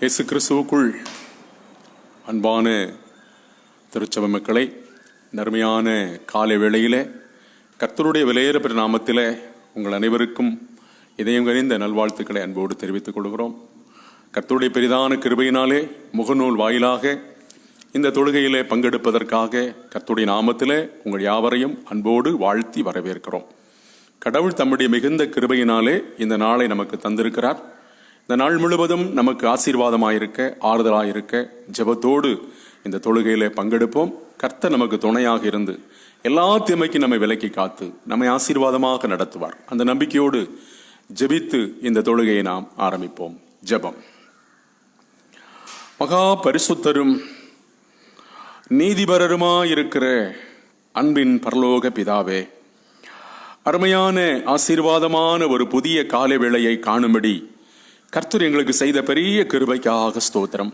இயேசு கிறிஸ்துவுக்குள் அன்பான திருச்சபை மக்களை, நர்மையான காலை வேளையிலே கர்த்தருடைய விலையேறப்பெற்ற நாமத்திலே உங்கள் அனைவருக்கும் இதயம் கனிந்த நல்வாழ்த்துக்களை அன்போடு தெரிவித்துக் கொள்கிறோம். கர்த்தருடைய பெரிதான கிருபையினாலே முகநூல் வாயிலாக இந்த தொழுகையிலே பங்கெடுப்பதற்காக கர்த்தருடைய நாமத்திலே உங்கள் யாவரையும் அன்போடு வாழ்த்தி வரவேற்கிறோம். கடவுள் தம்முடைய மிகுந்த கிருபையினாலே இந்த நாளை நமக்கு தந்திருக்கிறார். இந்த நாள் முழுவதும் நமக்கு ஆசீர்வாதமாயிருக்க, ஆறுதலாயிருக்க ஜெபத்தோடு இந்த தொழுகையிலே பங்கெடுப்போம். கர்த்தர் நமக்கு துணையாக இருந்து எல்லா தீமைக்கும் நம்மை விலக்கி காத்து நம்மை ஆசீர்வாதமாக நடத்துவார். அந்த நம்பிக்கையோடு ஜெபித்து இந்த தொழுகையை நாம் ஆரம்பிப்போம். ஜெபம். மகா பரிசுத்தரும் நீதிபரருமாயிருக்கிற அன்பின் பரலோக பிதாவே, அருமையான ஆசீர்வாதமான ஒரு புதிய காலை வேளையை காணும்படி கர்த்தர் எங்களுக்கு செய்த பெரிய கிருபைக்காக ஸ்தோத்திரம்.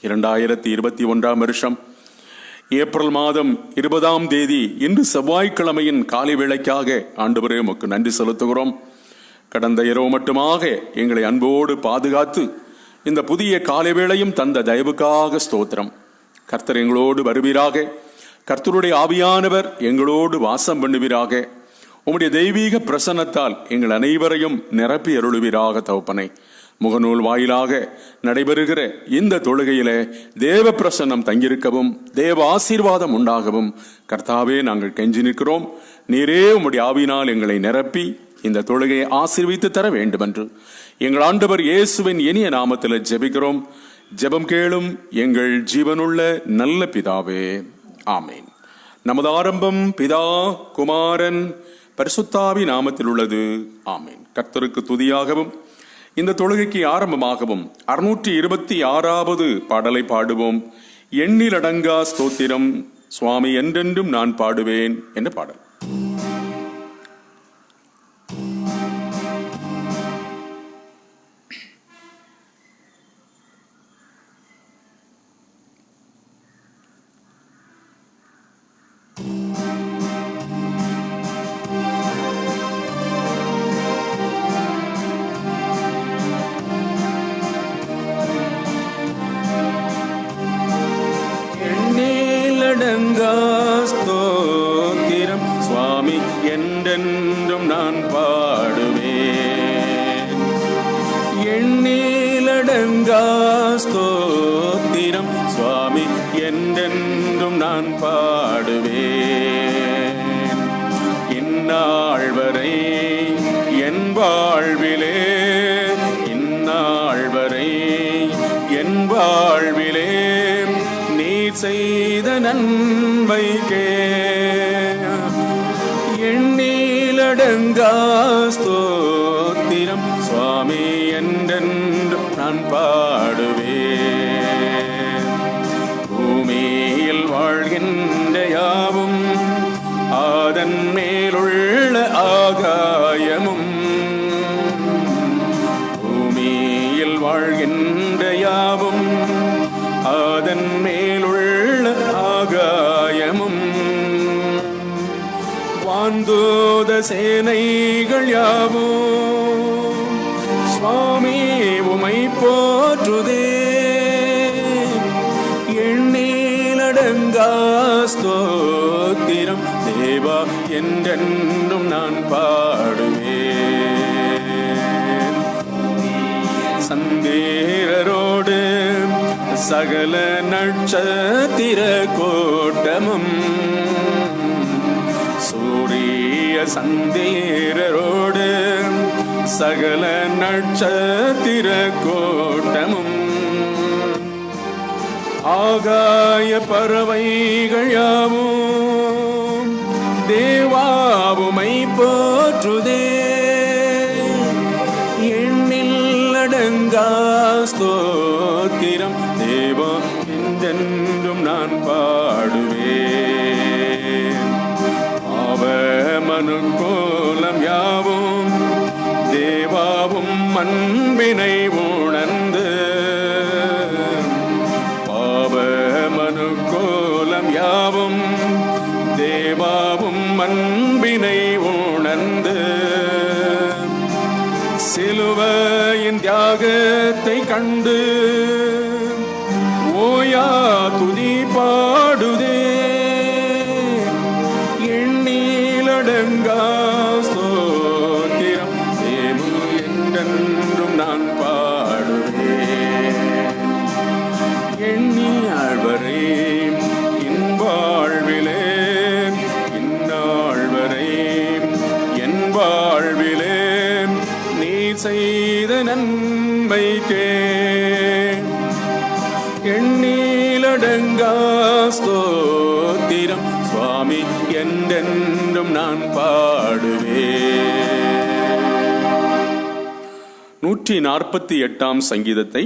2021 வருஷம் ஏப்ரல் மாதம் 20 இன்று செவ்வாய்க்கிழமையின் காலை வேளைக்காக ஆண்டவரே உமக்கு நன்றி செலுத்துகிறோம். கடந்த இரவு மட்டுமாக எங்களை அன்போடு பாதுகாத்து இந்த புதிய காலை வேளையும் தந்த தயவுக்காக ஸ்தோத்திரம். கர்த்தர் எங்களோடு வருவீராக. கர்த்தருடைய ஆவியானவர் எங்களோடு வாசம் பண்ணுவீராக. உம்முடைய தெய்வீக பிரசன்னத்தால் எங்கள் அனைவரையும் நிரப்பி அருளுவீராக. தகப்பனே, முகநூல் வாயிலாக நடைபெறுகிற இந்த தொழுகையிலே தேவ பிரசன்னம் தங்கியிருக்கவும், தேவ ஆசீர்வாதம் உண்டாகவும் கர்த்தாவே நாங்கள் கெஞ்சி நிற்கிறோம். நீரே உம்முடைய ஆவியினால் எங்களை நிரப்பி இந்த தொழுகையை ஆசீர்வித்து தர வேண்டும் என்று எங்கள் ஆண்டவர் இயேசுவின் இனிய நாமத்தில் ஜெபிக்கிறோம். ஜெபம் கேளும் எங்கள் ஜீவனுள்ள நல்ல பிதாவே, ஆமேன். நமது ஆரம்பம் பிதா, குமாரன், பரிசுத்தாவி நாமத்தில் உள்ளது. ஆமேன். கர்த்தருக்கு துதியாகவும் இந்த தொழுகைக்கு ஆரம்பமாகவும் 626வது பாடலை பாடுவோம். எண்ணிலடங்கா ஸ்தோத்திரம் சுவாமி என்றென்றும் நான் பாடுவேன் என்ற பாடல். ஸ்தோத்திரம் சுவாமி என்றென்றும் நான் பாடுவேன். எண்ணிலடங்கா ஸ்தோத்திரம் சுவாமி என்றென்றும் நான் பாடுவேன். இந்நாள் வரை என் வாழ்விலே, இந்நாள் வரை என் வாழ்விலே செய்த நன்மைக்கே எண்ணிலடங்கா ஸ்தோத்திரம் சுவாமி என்றென்று நான் பாடுவேன். பூமியில் வாழ்கின்ற யாவும் அதன் மேலுள்ள ஆகாயமும், பூமியில் வாழ்கின்ற யாவும் அதன் மேலுள்ள ஆகாயமும், வான்தூத சேனைகள் யாவும் சுவாமி உமை போற்றுதே. எண்ணிலடங்கா ஸ்தோத்திரம் தேவா என்றென்றும் நான் பாடுவேன். சந்தேரரோடு சகல நட்சத்திர கோட்டமும், சூரிய சந்தேரரோடு சகல நட்சத்திர கோட்டமும், ஆகாய பறவைகள் யாவும் தேவாவுமை போற்றுதே. எண்ணிலடங்கா ஸ்தோத்திரம் தேவா என்றென்றும் நான் பாடுவேன். பாவமனு கோலம் யாவும் தேவாவும் அன்பினை உணர்ந்து, பாவமனு கோலம் யாவும் தேவாவும் அன்பினை உணர்ந்து, சிலுவையின் தியாகத்தை கண்டு ஓயா துதி பாடுதே. எண்ணிலடங்கா ஸ்தோத்திரம் என்றென்றும் நான் பாடுவேன். எண்ணி ஆழ்வரே என் வாழ்விலே, இந்நாள் வரை என் வாழ்விலே நீ செய்த நன்மைக்கே எண்ணிலடங்கா ஸ்தோத்திரம் சுவாமி என்றென்றும் நான் பாடுவேன். 148ஆம் சங்கீதத்தை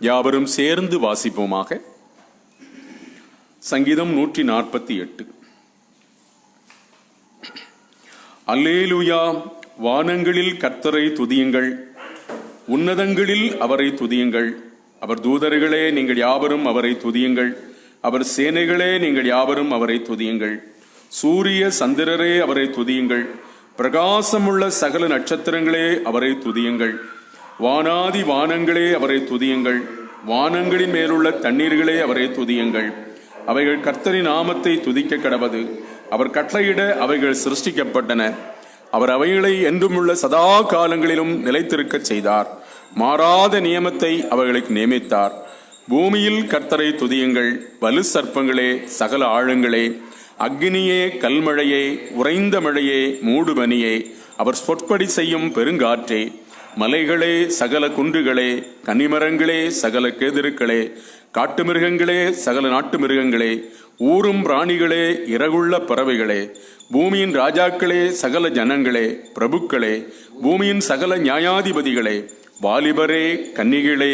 யாவரும் சேர்ந்து வாசிப்போமாக. சங்கீதம் 148. அல்லேலூயா. வானங்களில் கர்த்தரை துதியுங்கள், உன்னதங்களில் அவரை துதியுங்கள். அவர் தூதர்களே நீங்கள் யாவரும் அவரை துதியுங்கள், அவர் சேனைகளே நீங்கள் யாவரும் அவரை துதியுங்கள். சூரிய சந்திரரே அவரை துதியுங்கள், பிரகாசமுள்ள சகல நட்சத்திரங்களே அவரை துதியுங்கள். வானாதி வானங்களே அவரை துதியுங்கள், வானங்களின் மேலுள்ள தண்ணீர்களே அவரை துதியுங்கள். அவைகள் கர்த்தரின் நாமத்தை துதிக்க கடவது. அவர் கட்டளையிட அவைகள் சிருஷ்டிக்கப்பட்டன. அவர் அவைகளை என்றுமுள்ள சதா காலங்களிலும் நிலைத்திருக்க செய்தார். மாறாத நியமத்தை அவைகளுக்கு நியமித்தார். பூமியில் கர்த்தரை துதியுங்கள், வலு சர்ப்பங்களே, சகல ஆழங்களே, அக்னியே, கல்மழையே, உறைந்த மழையே, மூடுபனியே, அவர் சொற்படி செய்யும் பெருங்காற்றே, மலைகளே, சகல குன்றுகளே, கன்னிமரங்களே, சகல கேதிருக்களே, காட்டு மிருகங்களே, சகல நாட்டு மிருகங்களே, ஊரும் பிராணிகளே, இறகுள்ள பறவைகளே, பூமியின் ராஜாக்களே, சகல ஜனங்களே, பிரபுக்களே, பூமியின் சகல நியாயாதிபதிகளே, வாலிபரே, கன்னிகளே,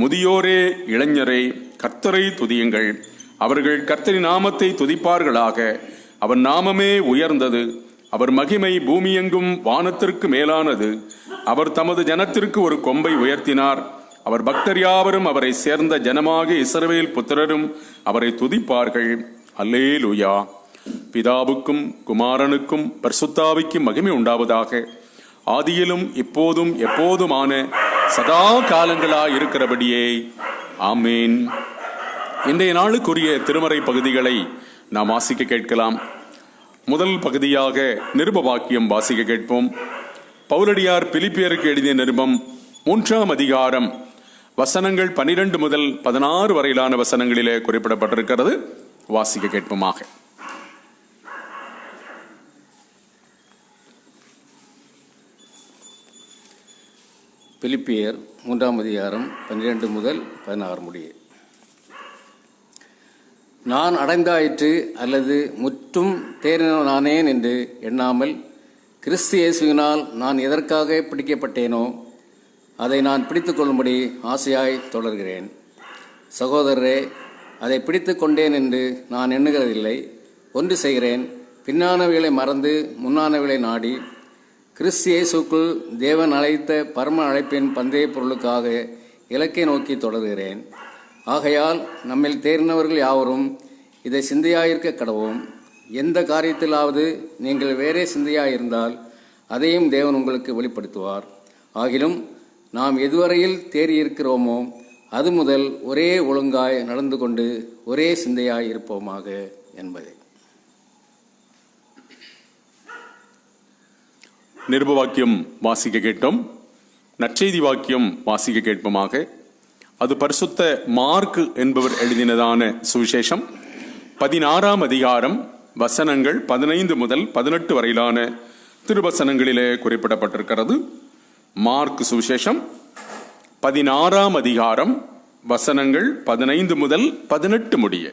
முதியோரே, இளைஞரே, கர்த்தரை துதியுங்கள். அவர்கள் கர்த்தரின் நாமத்தை துதிப்பார்களாக. அவர் நாமமே உயர்ந்தது, அவர் மகிமை பூமியெங்கும் வானத்திற்கு மேலானது. அவர் தமது ஜனத்திற்கு ஒரு கொம்பை உயர்த்தினார். அவர் பக்தர் யாவரும் அவரை சேர்ந்த ஜனமாக இஸ்ரவேல் புத்திரரும் அவரை துதிப்பார்கள். அல்லேலூயா. பிதாவுக்கும் குமாரனுக்கும் பரிசுத்தாவிக்கும் மகிமை உண்டாவதாக. ஆதியிலும் இப்போதும் எப்போதுமான சதா காலங்களாய் இருக்கிறபடியே ஆமேன். இன்றைய நாளுக்குரிய திருமறை பகுதிகளை நாம் வாசிக்க கேட்கலாம். முதல் பகுதியாக நிருப வாக்கியம் வாசிக்க கேட்போம். பவுலடியார் பிலிப்பியருக்கு எழுதிய நிருபம் 3ஆம் அதிகாரம் வசனங்கள் 12 முதல் 16 வரையிலான வசனங்களிலே குறிப்பிடப்பட்டிருக்கிறது. வாசிக்க கேட்போமாக. பிலிப்பியர் 3ஆம் அதிகாரம் 12 முதல் 16 முடிய. நான் அடைந்தாயிற்று அல்லது முற்றும் தேறினானேன் என்று எண்ணாமல், கிறிஸ்து இயேசுவினால் நான் எதற்காக பிடிக்கப்பட்டேனோ அதை நான் பிடித்து கொள்ளும்படி ஆசையாய் தொடர்கிறேன். சகோதரரே, அதை பிடித்து கொண்டேன் என்று நான் எண்ணுகிறதில்லை. ஒன்று செய்கிறேன், பின்னானவைகளை மறந்து முன்னானவைகளை நாடி கிறிஸ்து இயேசுக்குள் தேவன் அழைத்த பரம அழைப்பின் பந்தய பொருளுக்காக இலக்கை நோக்கி தொடர்கிறேன். ஆகையால் நம்மில் தேறினவர்கள் யாவரும் இதை சிந்தையாயிருக்க கடவோம். எந்த காரியத்திலாவது நீங்கள் வேறே சிந்தையாயிருந்தால் அதையும் தேவன் உங்களுக்கு வெளிப்படுத்துவார். ஆகிலும் நாம் எதுவரையில் தேறியிருக்கிறோமோ அது முதல் ஒரே ஒழுங்காய் நடந்து கொண்டு ஒரே சிந்தையாய் இருப்போமாக என்பதே. நிருப வாக்கியம் வாசிக்க கேட்டோம். நற்செய்தி வாக்கியம் வாசிக்க கேட்போமாக. அது பரிசுத்த மார்க் என்பவர் எழுதினதான சுவிசேஷம் 16ஆம் அதிகாரம் வசனங்கள் 15 முதல் 18 வரையிலான திருவசனங்களிலே குறிப்பிடப்பட்டிருக்கிறது. மார்க் சுவிசேஷம் 16ஆம் அதிகாரம் வசனங்கள் 15 முதல் 18 முடிய.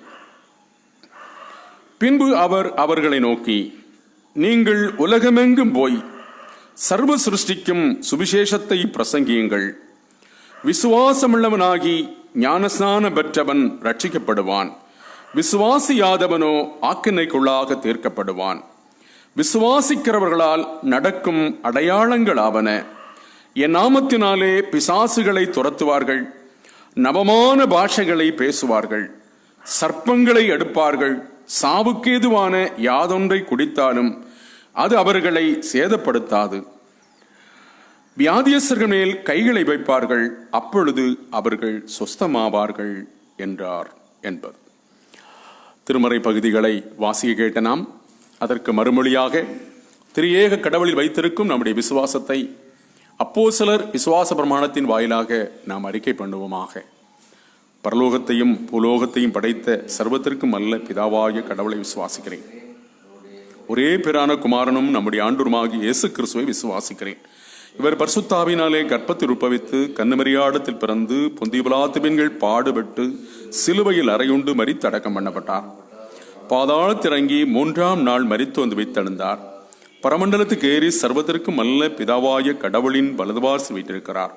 பின்பு அவர் அவர்களை நோக்கி, நீங்கள் உலகமெங்கும் போய் சர்வ சிருஷ்டிக்கும் சுவிசேஷத்தை பிரசங்கியுங்கள். விசுவாசமுள்ளவனாகி ஞானஸ்நான பெற்றவன் ரட்சிக்கப்படுவான். விசுவாசியாதவனோ ஆக்கினைக்குள்ளாக தீர்க்கப்படுவான். விசுவாசிக்கிறவர்களால் நடக்கும் அடையாளங்களாவன. என் நாமத்தினாலே பிசாசுகளை துரத்துவார்கள், நவமான பாஷைகளை பேசுவார்கள், சர்ப்பங்களை எடுப்பார்கள், சாவுக்கேதுவான யாதொன்றை குடித்தாலும் அது அவர்களை சேதப்படுத்தாது. வியாதியஸ்தர்கள் மேல் கைகளை வைப்பார்கள், அப்பொழுது அவர்கள் சொஸ்தமாவார்கள் என்றார் என்பது. திருமறை பகுதிகளை வாசிக்க கேட்ட நாம் அதற்கு மறுமொழியாக திரியேக கடவுளில் வைத்திருக்கும் நம்முடைய விசுவாசத்தை அப்போஸ்தலர் விசுவாச பிரமாணத்தின் வாயிலாக நாம் அறிக்கை பண்ணுவோமாக. பரலோகத்தையும் பூலோகத்தையும் படைத்த சர்வத்திற்கும் அல்ல பிதாவாகிய கடவுளை விசுவாசிக்கிறேன். ஒரே பேரான குமாரனும் நம்முடைய ஆண்டவருமாகிய இயேசு கிறிஸ்துவை விசுவாசிக்கிறேன். இவர் பரிசுத்தாவினாலே கர்ப்பத்தில் உற்பவித்து கன்னிமரியாடத்தில் பிறந்து பொந்திய பிலாத்து பெண்கள் பாடுபட்டு சிலுவையில் அறையுண்டு மரித்து அடக்கம் பண்ணப்பட்டார். பாதாளத்திறங்கி 3ஆம் நாள் மரித்து வந்து வைத்தெழுந்தார். பரமண்டலத்துக்கு ஏறி சர்வத்திற்கும் அல்ல பிதாவாய கடவுளின் வலதுபார்சில் வைத்திருக்கிறார்.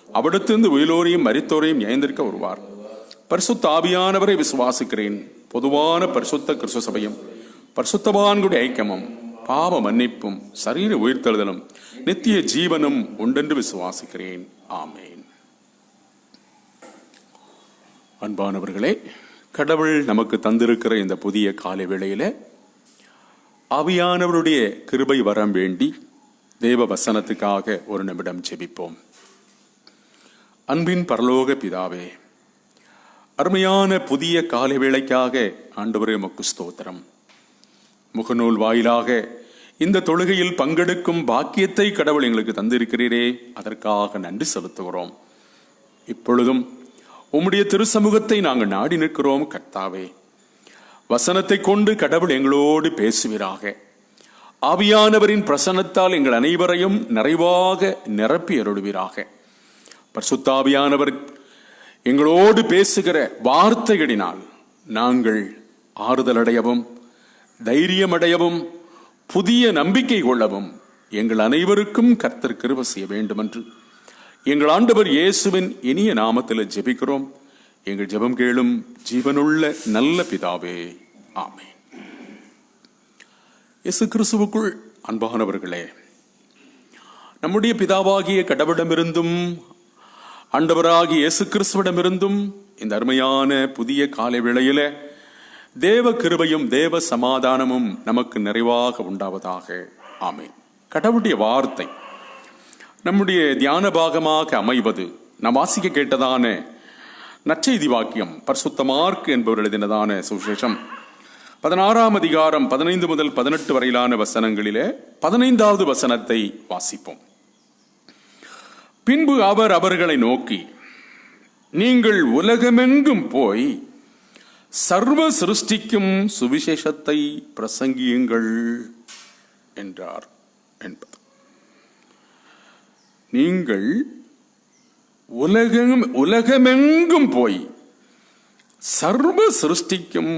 அவிடத்திலிருந்து உயிரோரையும் மரித்தோரையும் நியந்திருக்க வருவார். பரிசுத்த ஆவியானவரை விசுவாசிக்கிறேன். பொதுவான பரிசுத்த கிறிஸ்து சபையும் பரிசுத்தவான்களுடைய ஐக்கியமும் பாவ மன்னிப்பும் சரீர உயிர்த்தெழுதலும் நித்திய ஜீவனும் உண்டென்று விசுவாசிக்கிறேன். ஆமேன். அன்பானவர்களே, கடவுள் நமக்கு தந்திருக்கிற இந்த புதிய காலை வேளையில ஆவியானவருடைய கிருபை வரம் வேண்டி தேவ வசனத்துக்காக ஒரு நிமிடம் ஜெபிப்போம். அன்பின் பரலோக பிதாவே, அருமையான புதிய காலை வேளைக்காக ஆண்டவரே உமக்கு ஸ்தோத்திரம். முகநூல் வாயிலாக இந்த தொழுகையில் பங்கெடுக்கும் பாக்கியத்தை கடவுள் எங்களுக்கு தந்திருக்கிறீரே, அதற்காக நன்றி செலுத்துகிறோம். இப்பொழுதும் உம்முடைய திருச்சமூகத்தை நாங்கள் நாடி நிற்கிறோம். கர்த்தாவே, வசனத்தை கொண்டு கடவுள் எங்களோடு பேசுவீராக. ஆவியானவரின் பிரசன்னத்தால் எங்கள் அனைவரையும் நிறைவாக நிரப்பி அருள்வீராக. பரிசுத்த ஆவியானவர் எங்களோடு பேசுகிற வார்த்தைகளினால் நாங்கள் ஆறுதல் அடையவும், தைரியம் அடையவும், புதிய நம்பிக்கை கொள்ளவும் எங்கள் அனைவருக்கும் கர்த்தர் கிருபை செய்ய வேண்டும் என்று எங்கள் ஆண்டவர் இயேசுவின் இனிய நாமத்தில் ஜெபிக்கிறோம். எங்கள் ஜெபம் கேளும் ஜீவனுள்ள நல்ல பிதாவே, ஆமென். இயேசு கிறிஸ்துவுக்குள் அன்பானவர்களே, நம்முடைய பிதாவாகிய கடவுளிடமிருந்தும் ஆண்டவராகிய இயேசு கிறிஸ்துவிடமிருந்தும் இந்த அருமையான புதிய காலை வேளையில தேவ கிருபையும் தேவ சமாதானமும் நமக்கு நிறைவாக உண்டாவதாக. ஆமென். கடவுளுடைய வார்த்தை நம்முடைய தியான பாகமாக அமைவது நாம் வாசிக்க கேட்டதான நற்செய்தி வாக்கியம் பரிசுத்த மார்க் என்பவர் எழுதினதான சுவிசேஷம் 16ஆம் அதிகாரம் 15 முதல் 18 வரையிலான வசனங்களிலே 15வது வசனத்தை வாசிப்போம். பின்பு அவர் அவர்களை நோக்கி, நீங்கள் உலகமெங்கும் போய் சர்வ சிருஷ்டிக்கும் சுவிசேஷத்தை பிரசங்கியுங்கள் என்றார் என்பது. நீங்கள் உலகமெங்கும் போய் சர்வ சிருஷ்டிக்கும்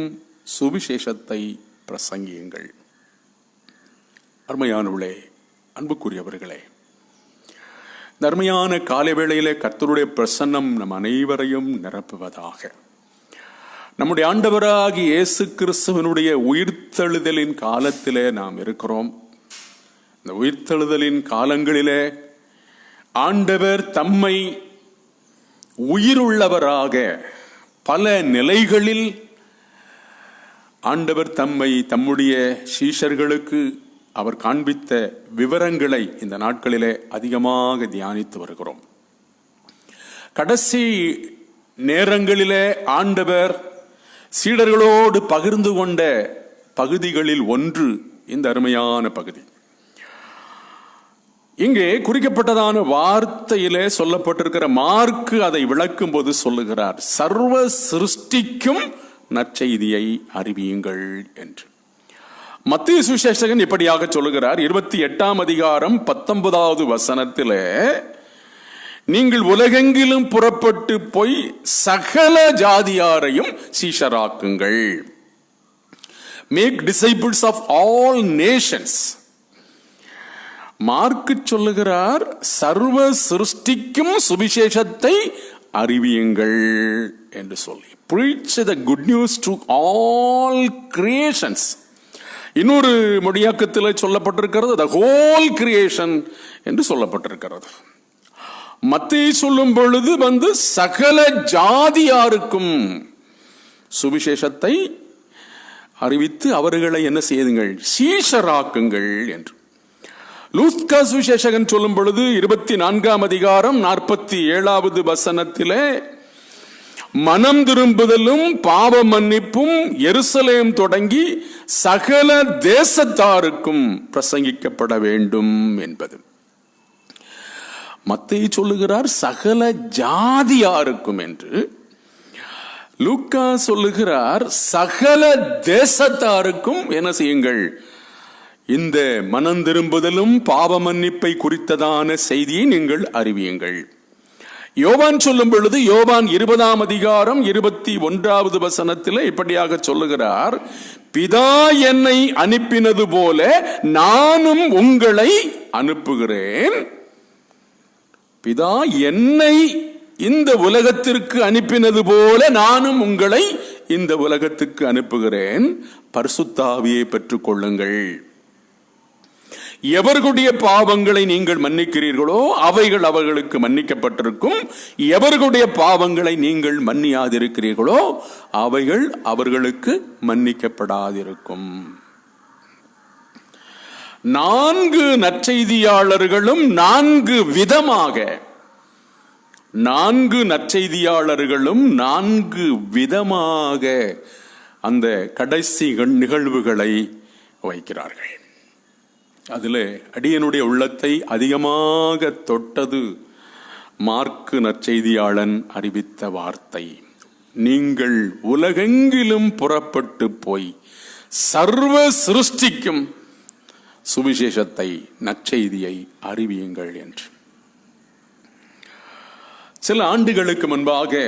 சுவிசேஷத்தை பிரசங்கியுங்கள். அருமையானவர்களே, அன்புக்குரியவர்களே, இந்த அருமையான காலை வேளையிலே கர்த்தருடைய பிரசன்னம் நம் அனைவரையும் நிரப்புவதாக. நம்முடைய ஆண்டவராகிய இயேசு கிறிஸ்துவினுடைய உயிர்த்தெழுதலின் காலத்திலே நாம் இருக்கிறோம். இந்த உயிர்த்தெழுதலின் காலங்களிலே ஆண்டவர் தம்மை உயிருள்ளவராக பல நிலைகளில் ஆண்டவர் தம்மை தம்முடைய சீஷர்களுக்கு அவர் காண்பித்த விவரங்களை இந்த நாட்களிலே அதிகமாக தியானித்து வருகிறோம். கடைசி நேரங்களிலே ஆண்டவர் சீடர்களோடு பகிர்ந்து கொண்ட பகுதிகளில் ஒன்று இந்த அருமையான பகுதி. இங்கே குறிக்கப்பட்டதான வார்த்தையிலே சொல்லப்பட்டிருக்கிற மார்க்கு அதை விளக்கும் போது சொல்லுகிறார், சர்வ சிருஷ்டிக்கும் நற்செய்தியை அறிவியுங்கள் என்று. மத்தேயு சுவிசேஷகன் இப்படியாக சொல்லுகிறார், 28ஆம் அதிகாரம் 19வது வசனத்திலே, நீங்கள் உலகெங்கிலும் புறப்பட்டு போய் சகல ஜாதியாரையும் சீஷராக்குங்கள். Make disciples of all nations. Mark சொல்லுகிறார், சர்வ சிருஷ்டிக்கும் சுவிசேஷத்தை அறிவியுங்கள் என்று சொல்லி, preach the good news to all creations. இன்னொரு மொழியாக்கத்தில் சொல்லப்பட்டிருக்கிறது the whole creation என்று சொல்லப்பட்டிருக்கிறது. மத்தேயு சொல்லும் பொழுது சகல ஜாதியாருக்கும் சுவிசேஷத்தை அறிவித்து அவர்களை என்ன செய்யுங்கள், சீஷராக்குங்கள் என்று. லூக்கா சுவிசேஷகன் சொல்லும் பொழுது 24ஆம் அதிகாரம் 47வது வசனத்திலே மனம் திரும்புதலும் பாவ மன்னிப்பும் எருசலேம் தொடங்கி சகல தேசத்தாருக்கும் பிரசங்கிக்கப்பட வேண்டும் என்பது. மத்தேயு சொல்லுகிறார் சகல ஜாதியாருக்கும் என்று. லூக்கா சொல்லுகிறார் சகல தேசத்தாருக்கும் என்ன செய்யுங்கள், இந்த மனம் திரும்புதலும் பாவ மன்னிப்பை குறித்ததான செய்தியை நீங்கள் அறிவியுங்கள். யோவான் சொல்லும் பொழுது யோவான் 20ஆம் அதிகாரம் 21வது வசனத்தில் இப்படியாக சொல்லுகிறார், பிதா என்னை அனுப்பினது போல நானும் உங்களை அனுப்புகிறேன். பிதா என்னை இந்த உலகத்திற்கு அனுப்பினது போல நானும் உங்களை இந்த உலகத்துக்கு அனுப்புகிறேன். பரிசுத்த ஆவியை பெற்றுக் கொள்ளுங்கள். எவர்களுடைய பாவங்களை நீங்கள் மன்னிக்கிறீர்களோ அவைகள் அவர்களுக்கு மன்னிக்கப்பட்டிருக்கும். எவர்களுடைய பாவங்களை நீங்கள் மன்னியாதிருக்கிறீர்களோ அவைகள் அவர்களுக்கு மன்னிக்கப்படாதிருக்கும். 4 நற்செய்தியாளர்களும் 4 விதமாக, 4 நற்செய்தியாளர்களும் 4 விதமாக அந்த கடைசி நிகழ்வுகளை வைக்கிறார்கள். அதில் அடியனுடைய உள்ளத்தை அதிகமாக தொட்டது மார்க்கு நற்செய்தியாளன் அறிவித்த வார்த்தை, நீங்கள் உலகெங்கிலும் புறப்பட்டு போய் சர்வ சிருஷ்டிக்கும் சுவிசேஷத்தை நற்செய்தியை அறிவியுங்கள் என்று. சில ஆண்டுகளுக்கு முன்பாக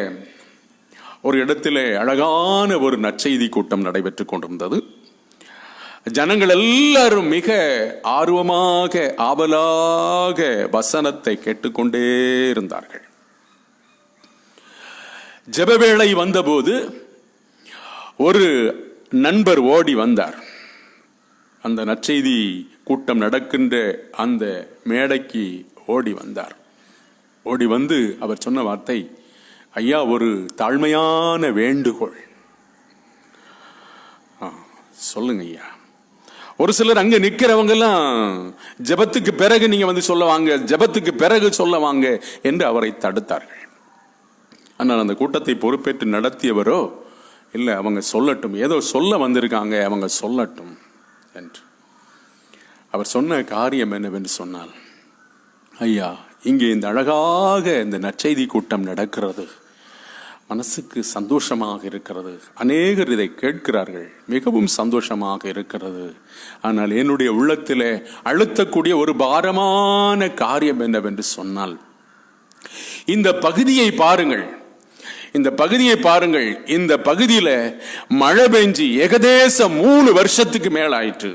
ஒரு இடத்திலே அழகான ஒரு நற்செய்தி கூட்டம் நடைபெற்றுக் கொண்டிருந்தது. ஜனங்கள் எல்லாரும் மிக ஆர்வமாக ஆவலாக வசனத்தை கேட்டுக்கொண்டே இருந்தார்கள். ஜெபவேளை வந்தபோது ஒரு நண்பர் ஓடி வந்தார். அந்த நற்செய்தி கூட்டம் நடக்கின்ற அந்த மேடைக்கு ஓடி வந்தார். ஓடி வந்து அவர் சொன்ன வார்த்தை, ஐயா ஒரு தாழ்மையான வேண்டுகோள். சொல்லுங்க ஐயா. ஒரு சிலர் அங்க நிக்கிறவங்க எல்லாம் ஜெபத்துக்கு பிறகு நீங்க வந்து சொல்ல வாங்க, ஜெபத்துக்கு பிறகு சொல்ல வாங்க என்று அவரை தடுத்தார்கள். ஆனால் அந்த கூட்டத்தை பொறுப்பேற்று நடத்தியவரோ இல்லை, அவங்க சொல்லட்டும், ஏதோ சொல்ல வந்திருக்காங்க, அவங்க சொல்லட்டும் என்று. அவர் சொன்ன காரியம் என்னவென்று சொன்னால், ஐயா இங்கே இந்த அழகாக இந்த நற்செய்தி கூட்டம் நடக்கிறது, மனசுக்கு சந்தோஷமாக இருக்கிறது, அநேகர் இதை கேட்கிறார்கள், மிகவும் சந்தோஷமாக இருக்கிறது. ஆனால் என்னுடைய உள்ளத்திலே அழுத்தக்கூடிய ஒரு பாரமான காரியம் என்னவென்று சொன்னால், இந்த பகுதியை பாருங்கள், இந்த பகுதியை பாருங்கள். இந்த பகுதியில மழை பெஞ்சி ஏகதேசம் 3 வருஷத்துக்கு மேலாயிற்று,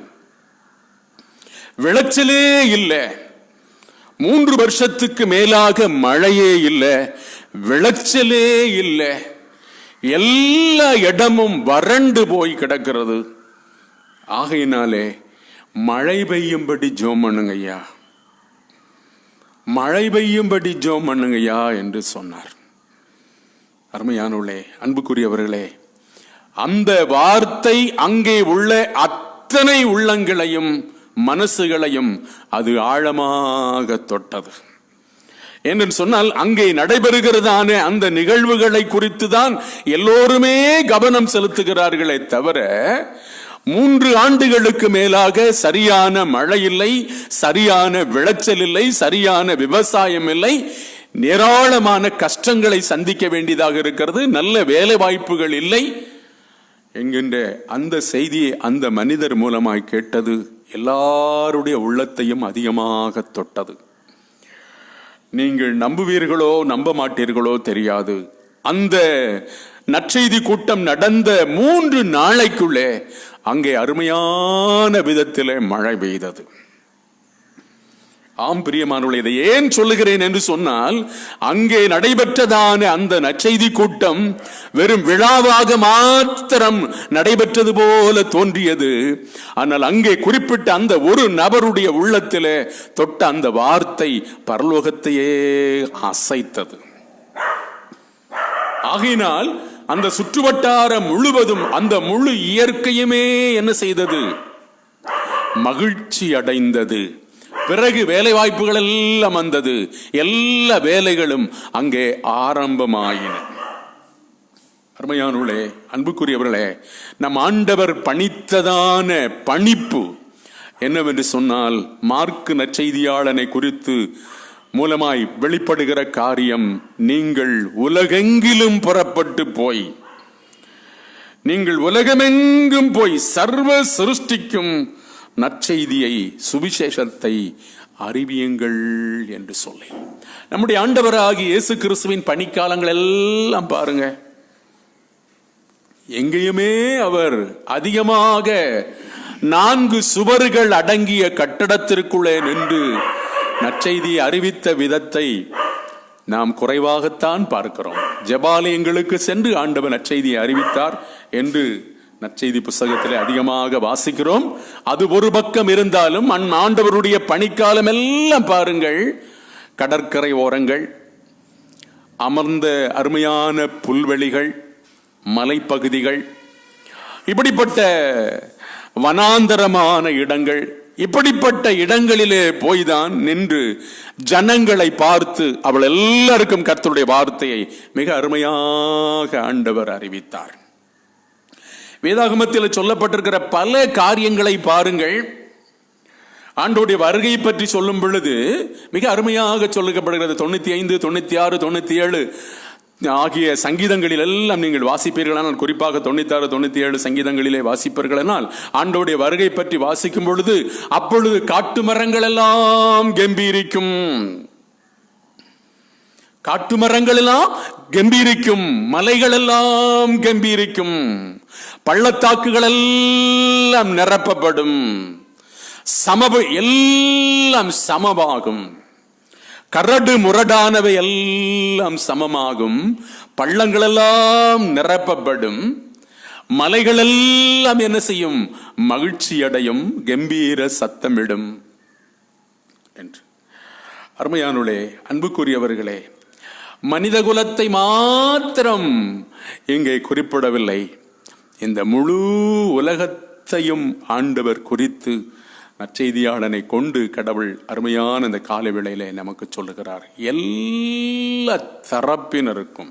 விளைச்சலே இல்லை. 3 வருஷத்துக்கு மேலாக மழையே இல்லை, விளைச்சலே இல்லை, எல்லா இடமும் வறண்டு போய் கிடக்கிறது. ஆகையினாலே மழை பெய்யும்படி ஜெபம் பண்ணுங்கய்யா, மழை பெய்யும்படி ஜெபம் பண்ணுங்கய்யா என்று சொன்னார். அருமையானவர்களே, அன்புக்குரியவர்களே, அந்த வார்த்தை அங்கே உள்ள அத்தனை உள்ளங்களையும் மனசுகளையும் அது ஆழமாக தொட்டது. என்று சொன்னால் அங்கே நடைபெறுகிறதான அந்த நிகழ்வுகளை குறித்து தான் எல்லோருமே கவனம் செலுத்துகிறார்களே தவிர 3 ஆண்டுகளுக்கு மேலாக சரியான மழை இல்லை, சரியான விளைச்சல் இல்லை, சரியான விவசாயம் இல்லை, ஏராளமான கஷ்டங்களை சந்திக்க வேண்டியதாக இருக்கிறது, நல்ல வேலை வாய்ப்புகள் இல்லை என்கின்ற அந்த செய்தியை அந்த மனிதர் மூலமாய் கேட்டது எல்லாருடைய உள்ளத்தையும் அதிகமாக தொட்டது. நீங்கள் நம்புவீர்களோ நம்ப மாட்டீர்களோ தெரியாது, அந்த நற்செய்தி கூட்டம் நடந்த 3 நாளைக்குள்ளே அங்கே அருமையான விதத்திலே மழை பெய்தது. ஆம் பிரியமானவர்களே, இதை ஏன் சொல்லுகிறேன் என்று சொன்னால், அங்கே நடைபெற்றதான அந்த நற்செய்தி கூட்டம் வெறும் விழாவாக மாத்திரம் நடைபெற்றது போல தோன்றியது. ஆனால் அங்கே குறிப்பிட்ட அந்த ஒரு நபருடைய உள்ளத்திலே தொட்ட அந்த வார்த்தை பரலோகத்தையே அசைத்தது. ஆகையினால் அந்த சுற்றுவட்டாரம் முழுவதும், அந்த முழு இயற்கையுமே என்ன செய்தது? மகிழ்ச்சி அடைந்தது, பிறகு வேலை வாய்ப்புகள் எல்லாம் வந்தது. எல்லா வேலைகளும் அங்கே ஆரம்பமாயின. அருமையானவர்களே, அன்புக்குரியவர்களே, நம் ஆண்டவர் பணித்ததான பணிப்பு என்னவென்று சொன்னால், மார்க்கு நற்செய்தியாளனை குறித்து மூலமாய் வெளிப்படுகிற காரியம், நீங்கள் உலகெங்கிலும் புறப்பட்டு போய், நீங்கள் உலகமெங்கும் போய் சர்வ சிருஷ்டிக்கும் நற்செய்தியை, சுவிசேஷத்தை அறிவியுங்கள் என்று சொல்லி, நம்முடைய ஆண்டவராகிய இயேசு கிறிஸ்துவின் பணிக்காலங்கள் எல்லாம் பாருங்க, எங்கேயுமே அவர் அதிகமாக 4 சுவர்கள் அடங்கிய கட்டடத்திற்குள்ளே நின்று நற்செய்தியை அறிவித்த விதத்தை நாம் குறைவாகத்தான் பார்க்கிறோம். ஜெபாலயங்களுக்கு சென்று ஆண்டவர் நற்செய்தியை அறிவித்தார் என்று நற்செய்தி புஸ்தகத்திலே அதிகமாக வாசிக்கிறோம். அது ஒரு பக்கம் இருந்தாலும் ஆண்டவருடைய பணிக்காலம் எல்லாம் பாருங்கள், கடற்கரை ஓரங்கள், அமர்ந்த அருமையான புல்வெளிகள், மலைப்பகுதிகள், இப்படிப்பட்ட வனாந்தரமான இடங்கள், இப்படிப்பட்ட இடங்களிலே போய்தான் நின்று ஜனங்களை பார்த்து அவள் எல்லாருக்கும் கர்த்தருடைய வார்த்தையை மிக அருமையாக ஆண்டவர் அறிவித்தார். வேதாகமத்தில் சொல்லப்பட்டிருக்கிற பல காரியங்களை பாருங்கள். ஆண்டவருடைய வருகை பற்றி சொல்லும் பொழுது மிக அருமையாக சொல்லப்படுகிறது. 95, 96, 97 ஆகிய சங்கீதங்களில் எல்லாம் நீங்கள் வாசிப்பீர்களானால், குறிப்பாக 96, 97 சங்கீதங்களிலே வாசிப்பீர்களானால், ஆண்டவருடைய வருகை பற்றி வாசிக்கும் பொழுது, அப்பொழுது காட்டு மரங்கள் எல்லாம் கம்பீரிக்கும், காட்டு மரங்கள் எல்லாம் கம்பீரிக்கும், மலைகள் எல்லாம் கம்பீரிக்கும், பள்ளத்தாக்குகள் எல்லாம் நிரப்பப்படும், எல்லாம் சமமாகும், கரடு முரடானவை எல்லாம் சமமாகும், பள்ளங்கள் எல்லாம் நிரப்பப்படும், மலைகள் எல்லாம் என்ன செய்யும்? மகிழ்ச்சி அடையும், கம்பீர சத்தமிடும் என்று. அருமையானவர்களே, அன்புக்குரியவர்களே, மனித குலத்தை மாத்திரம் இங்கே குறிப்பிடவில்லை, இந்த முழு உலகத்தையும் ஆண்டவர் குறித்து நற்செய்தியாளனை கொண்டு கடவுள் அருமையான இந்த கால வேளையிலே நமக்கு சொல்லுகிறார். எல்லா தரப்பினருக்கும்,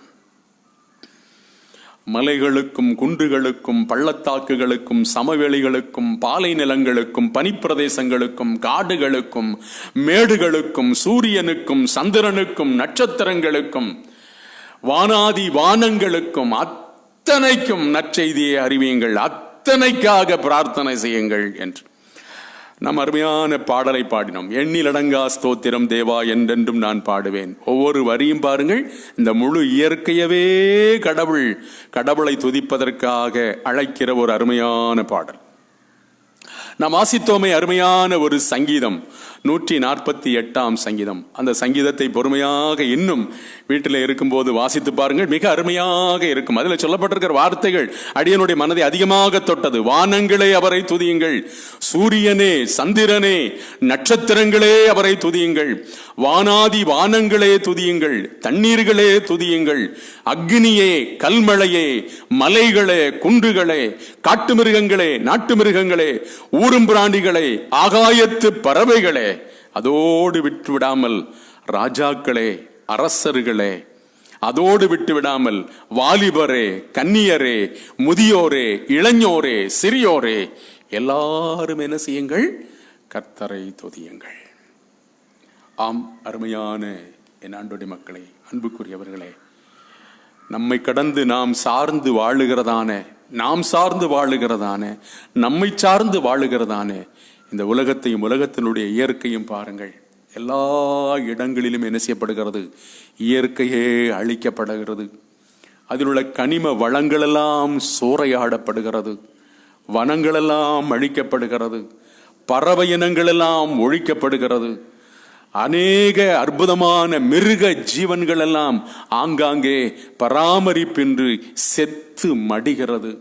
மலைகளுக்கும், குன்றுகளுக்கும், பள்ளத்தாக்குகளுக்கும், சமவெளிகளுக்கும், பாலை நிலங்களுக்கும், பனிப்பிரதேசங்களுக்கும், காடுகளுக்கும், மேடுகளுக்கும், சூரியனுக்கும், சந்திரனுக்கும், நட்சத்திரங்களுக்கும், வானாதி வானங்களுக்கும், அத்தனைக்கும் நற்செய்தியை அறிவியுங்கள், அத்தனைக்காக பிரார்த்தனை செய்யுங்கள் என்று நாம் அருமையான பாடலை பாடினோம். எண்ணிலடங்கா ஸ்தோத்திரம் தேவா என்றென்றும் நான் பாடுவேன். ஒவ்வொரு வரியும் பாருங்கள், இந்த முழு இயற்கையவே கடவுளை துதிப்பதற்காக அழைக்கிற ஒரு அருமையான பாடல். நாம் வாசித்தோமே அருமையான ஒரு சங்கீதம், 148ஆம் சங்கீதம். அந்த சங்கீதத்தை பொறுமையாக இன்னும் வீட்டில் இருக்கும்போது வாசித்து பாருங்கள், மிக அருமையாக இருக்கும். அதில் சொல்லப்பட்டிருக்கிற வார்த்தைகள் அடியனுடைய மனதை அதிகமாக தொட்டது. வானங்களே அவரை துதியுங்கள், சூரியனே, சந்திரனே, நட்சத்திரங்களே அவரை துதியுங்கள், வானாதி வானங்களே துதியுங்கள், தண்ணீர்களே துதியுங்கள், அக்னியே, கல்மழையே, மலைகளே, குன்றுகளே, காட்டு மிருகங்களே, நாட்டு மிருகங்களே, ஊரும் பிராண்டிகளே, ஆகாயத்து பறவைகளே, அதோடு விட்டுவிடாமல் ராஜாக்களே, அரசர்களே, அதோடு விட்டுவிடாமல் வாலிபரே, கன்னியரே, முதியோரே, இளைஞோரே, சிறியோரே, எல்லாரும் என்ன செய்யுங்கள்? கர்த்தரை துதியுங்கள். ஆம், அருமையான என் ஆண்டோடி மக்களே, அன்புக்குரியவர்களே, நம்மை கடந்து நாம் சார்ந்து வாழுகிறதான, நம்மை சார்ந்து வாழுகிறதான இந்த உலகத்தையும் உலகத்தினுடைய இயற்கையும் பாருங்கள். எல்லா இடங்களிலும் என்ன செய்யப்படுகிறது? இயற்கையே அழிக்கப்படுகிறது. அதில் உள்ள கனிம வளங்களெல்லாம் சூறையாடப்படுகிறது, வனங்களெல்லாம் அழிக்கப்படுகிறது, பறவை இனங்களெல்லாம் ஒழிக்கப்படுகிறது, அநேக அற்புதமான மிருக ஜீவன்கள் எல்லாம் ஆங்காங்கே பராமரிப்பின்றி செத்து மடிகிறது.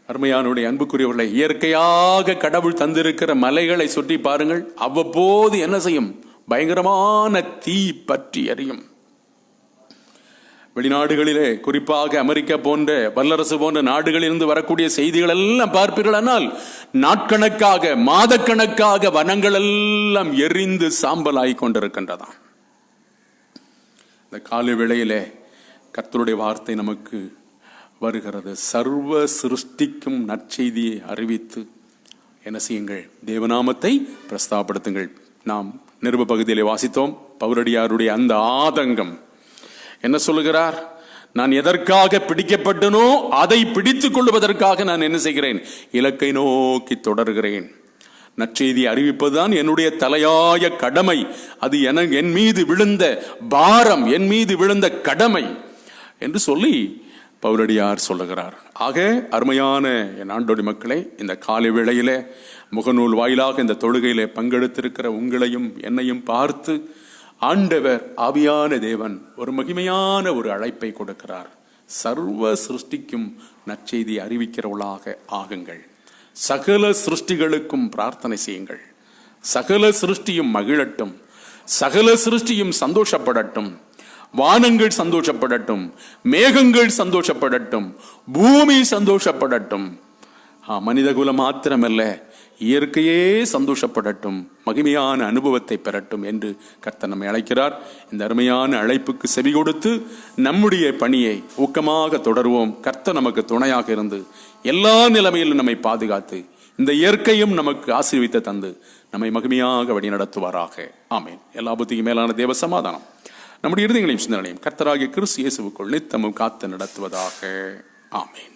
அருமையானுடைய அன்புக்குரியவர்களை, இயற்கையாக கடவுள் தந்திருக்கிற மலைகளை சுற்றி பாருங்கள். அவ்வப்போது என்ன செய்யும்? பயங்கரமான தீ பற்றி எரியும். வெளிநாடுகளிலே, குறிப்பாக அமெரிக்கா போன்ற வல்லரசு போன்ற நாடுகளிலிருந்து வரக்கூடிய செய்திகள் எல்லாம் பார்ப்பீர்களானால் நாட்கணக்காக, மாதக்கணக்காக வனங்கள் எல்லாம் எரிந்து சாம்பலாய் கொண்டிருக்கின்றதாம். இந்த காலை வேளையிலே கர்த்தருடைய வார்த்தை நமக்கு வருகிறது. சர்வ சிருஷ்டிக்கும் நற்செய்தியை அறிவித்து என்ன செய்யுங்கள்? தேவநாமத்தை பிரஸ்தாபப்படுத்துங்கள். நாம் நிருப பகுதியிலே வாசித்தோம். பவுலடியாருடைய அந்த ஆதங்கம் என்ன சொல்லுகிறார்? நான் எதற்காக பிடிக்கப்பட்டனோ அதை பிடித்துக் கொள்வதற்காக நான் என்ன செய்கிறேன்? இலக்கை நோக்கி தொடர்கிறேன். நற்செய்தி அறிவிப்பதுதான் என்னுடைய தலையாய கடமை. அது என் மீது விழுந்த பாரம், என் மீது விழுந்த கடமை என்று சொல்லி பவுலடியார் சொல்லுகிறார். ஆக அருமையான என் ஆண்டோடி மக்களே, இந்த காலை வேளையிலே முகநூல் வாயிலாக இந்த தொழுகையிலே பங்கெடுத்திருக்கிற உங்களையும் என்னையும் பார்த்து ஆண்டவர் ஆவியான தேவன் ஒரு மகிமையான ஒரு அழைப்பை கொடுக்கிறார். சர்வ சிருஷ்டிக்கும் நற்செய்தி அறிவிக்கிறவர்களாக ஆகுங்கள். சகல சிருஷ்டிகளுக்கும் பிரார்த்தனை செய்யுங்கள். சகல சிருஷ்டியும் மகிழட்டும், சகல சிருஷ்டியும் சந்தோஷப்படட்டும். வானங்கள் சந்தோஷப்படட்டும், மேகங்கள் சந்தோஷப்படட்டும், பூமி சந்தோஷப்படட்டும். மனிதகுலம் மாத்திரமல்ல, இயற்கையே சந்தோஷப்படட்டும், மகிமையான அனுபவத்தை பெறட்டும் என்று கர்த்தர் நம்மை அழைக்கிறார். இந்த அருமையான அழைப்புக்கு செவி கொடுத்து நம்முடைய பணியை ஊக்கமாக தொடருவோம். கர்த்தர் நமக்கு துணையாக இருந்து எல்லா நிலைமையிலும் நம்மை பாதுகாத்து இந்த இயற்கையும் நமக்கு ஆசீர்வித்து தந்து நம்மை மகிமையாக வழி நடத்துவாராக. ஆமேன். எல்லா புத்திக்கும் மேலான தேவ சமாதானம் நம்முடைய இருதயங்களையும் சிந்தனையும் கர்த்தராகிய கிறிஸ்து இயேசுவுக்குள் நித்தமும் காத்து நடத்துவதாக. ஆமேன்.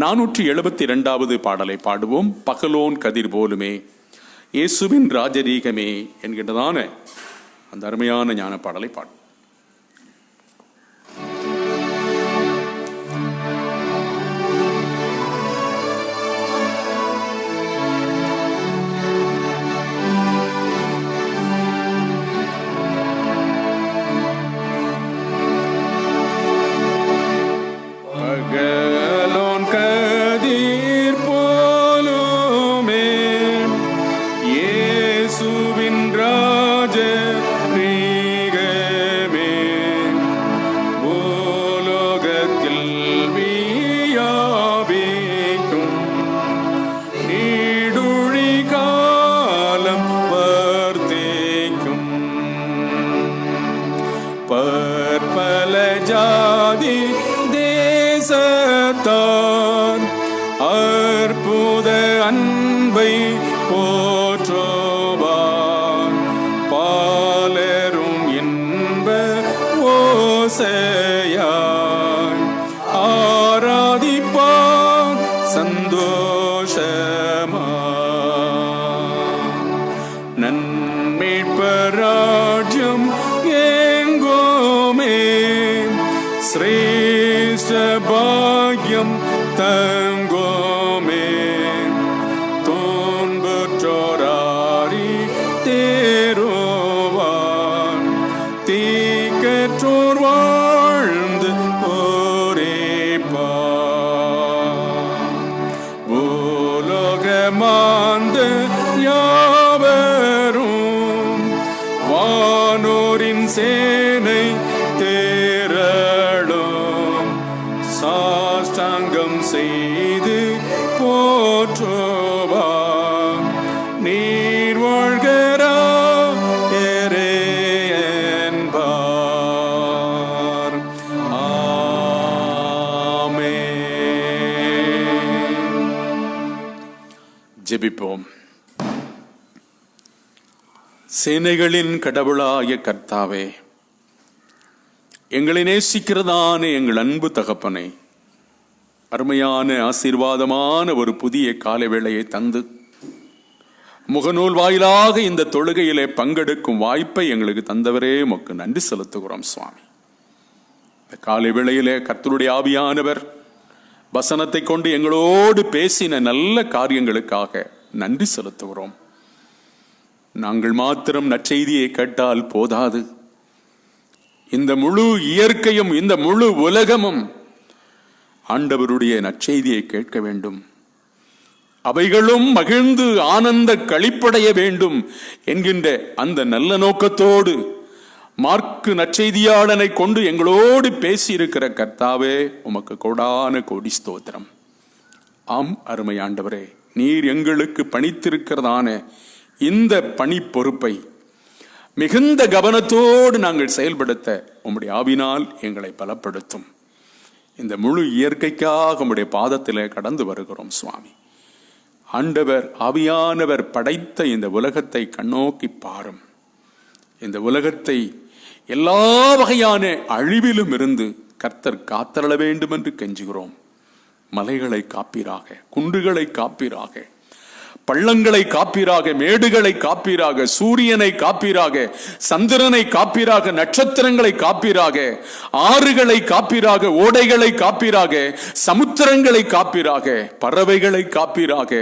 472வது பாடலை பாடுவோம். பகலோன் கதிர் போலுமே இயேசுவின் ராஜரீகமே என்கின்றதான அந்த அருமையான ஞான பாடலை பாடுவோம். அற்புத அன்பை போற்றுவார் பாலரும் இன்ப ஓசையாய் ஆராதிப்பார் சந்தோஷமா. நன்மீட்பர் ராஜ்யம் எங்கோமே சிரேஷ்ட பாக்யம் தங்கோமே. தோன்புற்றோராரி தேரோவான் தீக்கற்றோர் வாழ்ந்து போரேப்பான். பூலோகமாந்த யாவரும் வானோரின் சேனை தேரடும் சாஷ்டாங்கம் செய்து போற்றுவார். நீர் வாழ்கிறா என்பார். ஆமென். ஜெபிப்போம். சேனைகளின் கடவுளாய கர்த்தாவே, எங்களை நேசிக்கிறதான எங்கள் அன்பு தகப்பனை, அருமையான ஆசீர்வாதமான ஒரு புதிய காலை வேளையை தந்து முகநூல் வாயிலாக இந்த தொழுகையிலே பங்கெடுக்கும் வாய்ப்பை எங்களுக்கு தந்தவரே உமக்கு நன்றி செலுத்துகிறோம் சுவாமி. இந்த காலை வேளையிலே கர்த்தருடைய ஆவியானவர் வசனத்தை கொண்டு எங்களோடு பேசின நல்ல காரியங்களுக்காக நன்றி செலுத்துகிறோம். நாங்கள் மாத்திரம் நற்செய்தியை கேட்டால் போதாது, இந்த முழு இயற்கையும் இந்த முழு உலகமும் ஆண்டவருடைய நற்செய்தியை கேட்க வேண்டும், அவைகளும் மகிழ்ந்து ஆனந்த களிப்படைய வேண்டும் என்கின்ற அந்த நல்ல நோக்கத்தோடு மார்க்கு நற்செய்தியாளனை கொண்டு எங்களோடு பேசியிருக்கிற கர்த்தாவே, உமக்கு கோடான கோடி ஸ்தோத்திரம். ஆம் அருமை ஆண்டவரே, நீர் எங்களுக்கு பணித்திருக்கிறதான இந்த பணி பொறுப்பை மிகுந்த கவனத்தோடு நாங்கள் செயல்படுத்த உம்முடைய ஆவினால் எங்களை பலப்படுத்தும். இந்த முழு இயற்கைக்காக உம்முடைய பாதத்திலே கடந்து வருகிறோம் சுவாமி. ஆண்டவர் ஆவியானவர் படைத்த இந்த உலகத்தை கண்ணோக்கி பாரும். இந்த உலகத்தை எல்லா வகையான அழிவிலும் இருந்து கர்த்தர் காத்தருள வேண்டும் என்று கெஞ்சுகிறோம். மலைகளை காப்பீராக, குன்றுகளை காப்பீராக, பள்ளங்களை காப்பீராக, மேடுகளை காப்பீராக, சூரியனை காப்பீராக, சந்திரனை காப்பீராக, நட்சத்திரங்களை காப்பீராக, ஆறுகளை காப்பீராக, ஓடைகளை காப்பீராக, சமுத்திரங்களை காப்பீராக, பறவைகளை காப்பீராக,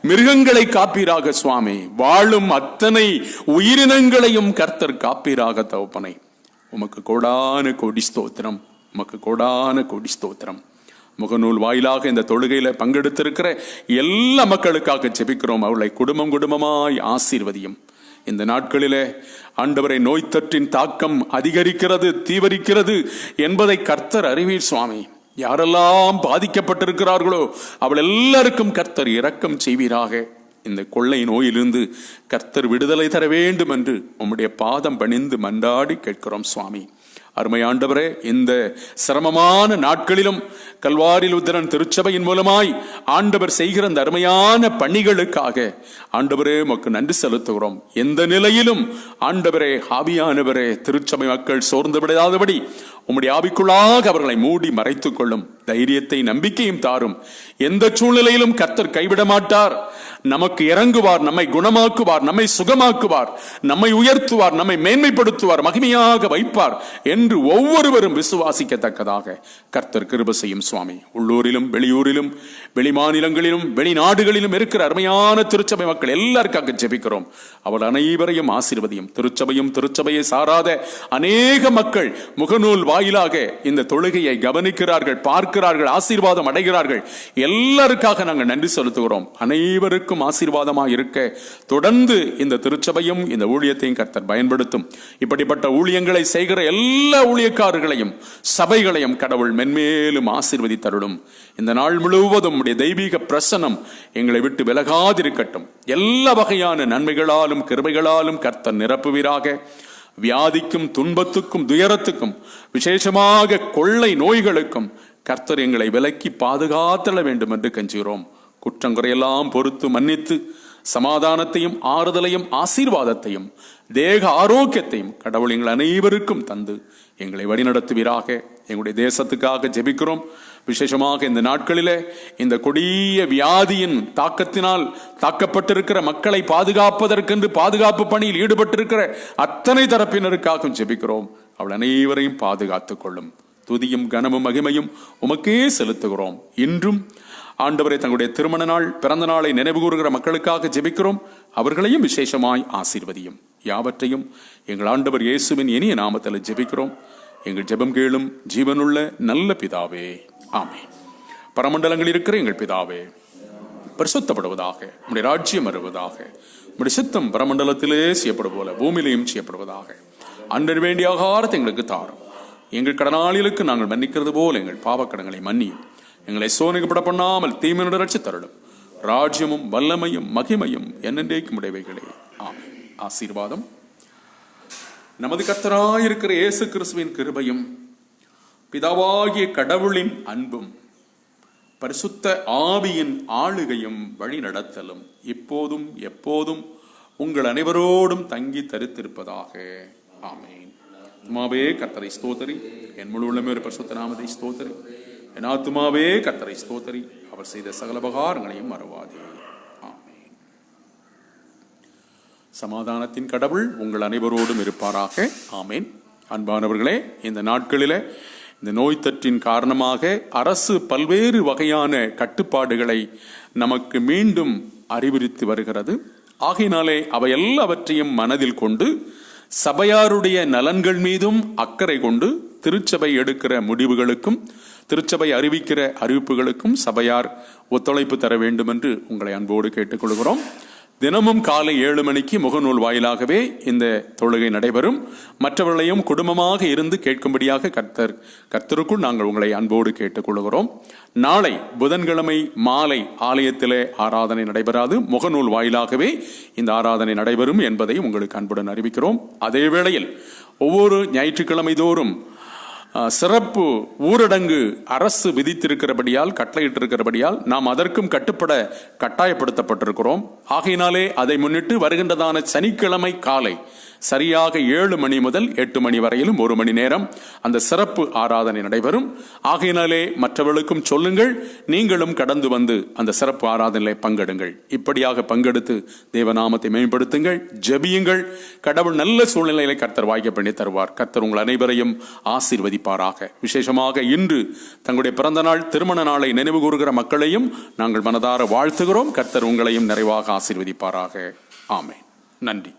மிருகங்களை காப்பீராக சுவாமி. வாழும் அத்தனை உயிரினங்களையும் கர்த்தர் காப்பீராக தகப்பனை. உமக்கு கோடான கோடி ஸ்தோத்திரம், உமக்கு கோடான கோடி ஸ்தோத்திரம். முகநூல் வாயிலாக இந்த தொழுகையில பங்கெடுத்திருக்கிற எல்லா மக்களுக்காக ஜெபிக்கிறோம். அவளை குடும்பம் குடும்பமாய் ஆசீர்வதியும். இந்த நாட்களிலே ஆண்டவரை நோய் தொற்றின் தாக்கம் அதிகரிக்கிறது, தீவிரிக்கிறது என்பதை கர்த்தர் அறிவீர் சுவாமி. யாரெல்லாம் பாதிக்கப்பட்டிருக்கிறார்களோ அவள் எல்லாருக்கும் கர்த்தர் இரக்கம் செய்வீராக. இந்த கொள்ளை நோயிலிருந்து கர்த்தர் விடுதலை தர வேண்டும் என்று உம்முடைய பாதம் பணிந்து மன்றாடி கேட்கிறோம் சுவாமி. அருமை ஆண்டவரே, இந்த சிரமமான நாட்களிலும் கல்வாரி லுத்தரன் திருச்சபையின் மூலமாய் ஆண்டவர் செய்கிற அந்த அருமையான பணிகளுக்காக ஆண்டவரே உமக்கு நன்றி செலுத்துகிறோம். எந்த நிலையிலும் ஆண்டவரே, ஆவியானவரே, திருச்சபை மக்கள் சோர்ந்து விடாதபடி உம்முடைய ஆவிக்குள்ளாக அவர்களை மூடி மறைத்துக் கொள்ளும். தைரியத்தை நம்பிக்கையும் தாரும். எந்த சூழ்நிலையிலும் கர்த்தர் கைவிட மாட்டார். நமக்கு இறங்குவார், நம்மை குணமாக்குவார், நம்மை சுகமாக்குவார், நம்மை உயர்த்துவார், நம்மை மேன்மைப்படுத்துவார், மகிமையாக வைப்பார் என்று ஒவ்வொருவரும் விசுவாசிக்கத்தக்கதாக கர்த்தர் கிருபை செய்யும் சுவாமி. உள்ளூரிலும் வெளியூரிலும் வெளிமாநிலங்களிலும் வெளிநாடுகளிலும் இருக்கிற அருமையான திருச்சபை மக்கள் எல்லாருக்காக ஜெபிக்கிறோம். அவர் அனைவரையும் ஆசீர்வதியும். திருச்சபையும் திருச்சபையை சாராத அநேக மக்கள் முகநூல் வாயிலாக இந்த தொழுகையை கவனிக்கிறார்கள், பார்க்கிறார்கள், ஆசீர்வாதம் அடைகிறார்கள். எல்லாருக்காக நாங்கள் நன்றி செலுத்துகிறோம். அனைவருக்கும் ஆசீர்வாதமாக இருக்க தொடர்ந்து இந்த திருச்சபையும் இந்த ஊழியத்தையும் கர்த்தர் பயன்படுத்தும். இப்படிப்பட்ட ஊழியங்களை செய்கிற எல்லா ஊழியக்காரர்களையும் சபைகளையும் கடவுள் மென்மேலும் ஆசீர்வதித்தருளும். இந்த நாள் முழுவதும் உடைய தெய்வீக பிரசன்னம் எங்களை விட்டு விலகாதிருக்கட்டும். எல்லா வகையான நன்மைகளாலும் கிருபைகளாலும் கர்த்தர் நிரப்புவீராக. வியாதிக்கும் துன்பத்துக்கும் துயரத்துக்கும் விசேஷமாக கொள்ளை நோய்களுக்கும் கர்த்தர் எங்களை விலக்கி பாதுகாத்தல வேண்டும் என்று கெஞ்சுகிறோம். குற்றங்குறையெல்லாம் பொறுத்து மன்னித்து சமாதானத்தையும் ஆறுதலையும் ஆசீர்வாதத்தையும் தேக ஆரோக்கியத்தையும் கடவுள் எங்கள் அனைவருக்கும் தந்து எங்களை வழிநடத்துவீராக. எங்களுடைய தேசத்துக்காக ஜெபிக்கிறோம். விசேஷமாக இந்த நாட்களிலே இந்த கொடிய வியாதியின் தாக்கத்தினால் தாக்கப்பட்டிருக்கிற மக்களை பாதுகாப்பதற்கென்று பாதுகாப்பு பணியில் ஈடுபட்டிருக்கிற அத்தனை தரப்பினருக்காகவும் ஜெபிக்கிறோம். அவள் அனைவரையும் பாதுகாத்துக் கொள்ளும். துதியும் கனமும் மகிமையும் உமக்கே செலுத்துகிறோம். இன்றும் ஆண்டவரை தங்களுடைய திருமண நாள் பிறந்த நாளை நினைவு கூறுகிற மக்களுக்காக ஜெபிக்கிறோம். அவர்களையும் விசேஷமாய் ஆசீர்வதியும். யாவற்றையும் எங்கள் ஆண்டவர் இயேசுவின் இனிய நாமத்தில் ஜெபிக்கிறோம். எங்கள் ஜெபம் கேளும் ஜீவனுள்ள நல்ல பிதாவே, ஆமென். பரமண்டலங்கள் இருக்கிற எங்கள் பிதாவே, பரிசுத்தப்படுவதாக, உம்முடைய ராஜ்யம் வருவதாக, உம்முடைய சித்தம் பரமண்டலத்திலே செய்யப்படும் போல பூமியிலையும் செய்யப்படுவதாக. அன்று வேண்டிய ஆகாரத்தை எங்களுக்கு தாரும். எங்கள் கடனாளிகளுக்கு நாங்கள் மன்னிக்கிறது போல எங்கள் பாவக்கடங்களை மன்னியும். எங்களை சோதனைப்பட பண்ணாமல் தீமையுடன் ரட்சித்து தருளும். ராஜ்யமும் வல்லமையும் மகிமையும் என்னென்றைக்கும் உடையவைகளே, ஆமென். ஆசீர்வாதம். நமது கர்த்தராயிருக்கிற இயேசு கிறிஸ்துவின் கிருபையும் பிதாவாகிய கடவுளின் அன்பும் பரிசுத்த ஆவியின் ஆளுகையும் வழி நடத்தலும் இப்போதும் எப்போதும் உங்கள் அனைவரோடும் தங்கி தரித்திருப்பதாக. ஆமென். ஆத்துமாவே கர்த்தரை ஸ்தோத்தரி, என் முழு உள்ளமே ஒரு பரிசுத்த நாமத்தை ஸ்தோத்தரி. என் ஆத்துமாவே கர்த்தரை ஸ்தோத்தரி, அவர் செய்த சகல உபகாரங்களையும் மறவாதே. ஆமென். சமாதானத்தின் கடவுள் உங்கள் அனைவரோடும் இருப்பாராக. ஆமென். அன்பானவர்களே, இந்த நாட்களிலே இந்த நோய் தொற்றின் காரணமாக அரசு பல்வேறு வகையான கட்டுப்பாடுகளை நமக்கு மீண்டும் அறிவுறுத்தி வருகிறது. ஆகையினாலே அவை எல்லாவற்றையும் மனதில் கொண்டு சபையாருடைய நலன்கள் மீதும் அக்கறை கொண்டு திருச்சபை எடுக்கிற முடிவுகளுக்கும் திருச்சபை அறிவிக்கிற அறிவிப்புகளுக்கும் சபையார் ஒத்துழைப்பு தர வேண்டும் என்று உங்களை அன்போடு கேட்டுக்கொள்கிறோம். தினமும் காலை 7 மணிக்கு முகநூல் வாயிலாகவே இந்த தொழுகை நடைபெறும். மற்றவர்களையும் குடும்பமாக இருந்து கேட்கும்படியாக கர்த்தருக்குள் நாங்கள் உங்களை அன்போடு கேட்டுக்கொள்கிறோம். நாளை புதன்கிழமை மாலை ஆலயத்திலே ஆராதனை நடைபெறாது, முகநூல் வாயிலாகவே இந்த ஆராதனை நடைபெறும் என்பதை உங்களுக்கு அன்புடன் அறிவிக்கிறோம். அதே வேளையில் ஒவ்வொரு ஞாயிற்றுக்கிழமை தோறும் சிறப்பு ஊரடங்கு அரசு விதித்திருக்கிறபடியால், கட்டளையிட்டிருக்கிறபடியால் நாம் அதற்கும் கட்டாயப்படுத்தப்பட்டிருக்கிறோம். ஆகையினாலே அதை முன்னிட்டு வருகின்றதான சனிக்கிழமை காலை சரியாக 7 மணி முதல் 8 மணி வரையிலும் 1 மணி நேரம் அந்த சிறப்பு ஆராதனை நடைபெறும். ஆகையினாலே மற்றவர்களுக்கும் சொல்லுங்கள், நீங்களும் கடந்து வந்து அந்த சிறப்பு ஆராதனையில் பங்கெடுங்கள். இப்படியாக பங்கெடுத்து தேவநாமத்தை மேம்படுத்துங்கள், ஜெபியுங்கள். கடவுள் நல்ல சூழ்நிலைகளை கர்த்தர் வாய்க்க பண்ணி தருவார். கர்த்தர் உங்கள் அனைவரையும் ஆசீர்வதிப்பாராக. விசேஷமாக இன்று தங்களுடைய பிறந்த நாள், திருமண நாளை நினைவு கூறுகிற மக்களையும் நாங்கள் மனதார வாழ்த்துகிறோம். கர்த்தர் உங்களையும் நிறைவாக ஆசீர்வதிப்பாராக. ஆமென். நன்றி.